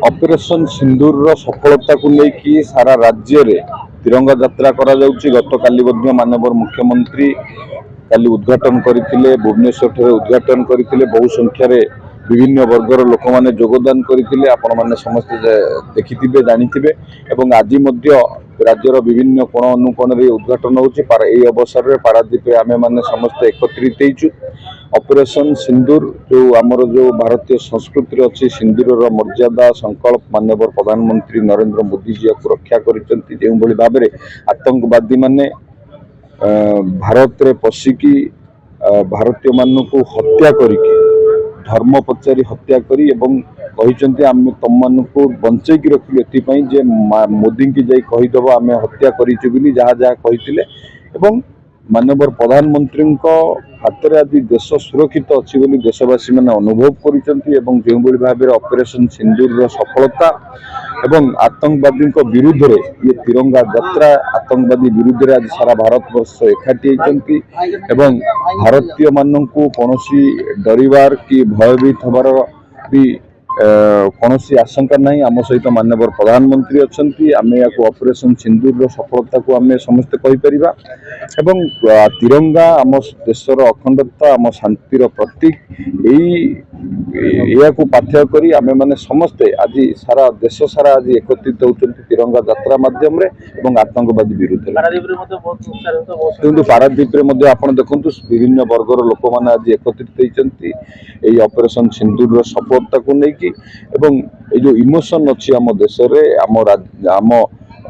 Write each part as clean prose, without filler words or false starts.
Operation सिंदूर सफलता को लेकिन सारा राज्य रे तिरंगा यात्रा करा जाउची। गतकाली माननीय मुख्यमंत्री काली उद्घाटन करथिले, भुवनेश्वर ठारे उद्घाटन करथिले। बहु संख्या रे विभिन्न वर्गर लोक माने योगदान करथिले। आपण माने समस्त देखिथिबे जानिथिबे एवं आज मध्य राज्यर विभिन्न कोण अनुकोण रे उद्घाटन होची। एई अवसर रे पारादीप आमे माने समस्त एकत्रित हेचु। ऑपरेशन सिंदूर जो आमर जो भारतीय संस्कृति अच्छी सिंदूर मर्यादा संकल्प माननीय प्रधानमंत्री नरेंद्र मोदी जी को रक्षा करिसेंती। जो भली भाव में आतंकवादी माने भारत रे पशिकी भारतीय मान को हत्या करिके धर्म पचारि हत्या करी एवं कहिसेंती आमे तम मान को बंचेकी रखिलु एथिपई जे मोदी की जाई कहिदबो आमे हत्या करिछु बिली जहा जहा कहिथिले। एवं माननीय प्रधानमंत्री हाथ में आज देश सुरक्षित अच्छी बोली देशवासी मैंने अनुभव कर भाव ऑपरेशन सिंदूर सफलता एवं आतंकवादी विरुद्ध रे ये तिरंगा यात्रा आतंकवादी विरुद्ध रे आज सारा भारत वर्ष एकाठी होती एवं भारतीय मान को कौन डरबार कि भयभीत हबार भी कौन आशंका नहीं। आम सहित माननीय प्रधानमंत्री अच्छा आम या ऑपरेशन सिंदूर सफलता को आम समस्ते कहीपर एवं तिरंगा आम देशर अखंडता आम शांतिर प्रतीक या पाथ्य करी आमे माने समस्ते आज सारा देश सारा आज एकत्रित होती तिरंगा यात्रा माध्यम एवं आतंकवादी विरुद्ध। किंतु पारादीप आप देखु विभिन्न वर्गर लोक मैंने आज एकत्रित होती ऑपरेशन सिंदूर सफलता को लेकिन एवं ये जो इमोशन अच्छी आम देश आम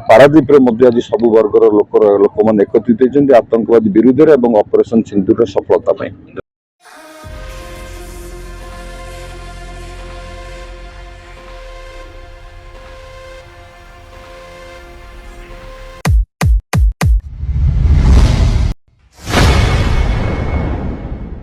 पारादीप आज सब वर्गर लोक मैंने एकत्रित होती आतंकवादी विरुद्ध एवं ऑपरेशन सिंदूर सफलता।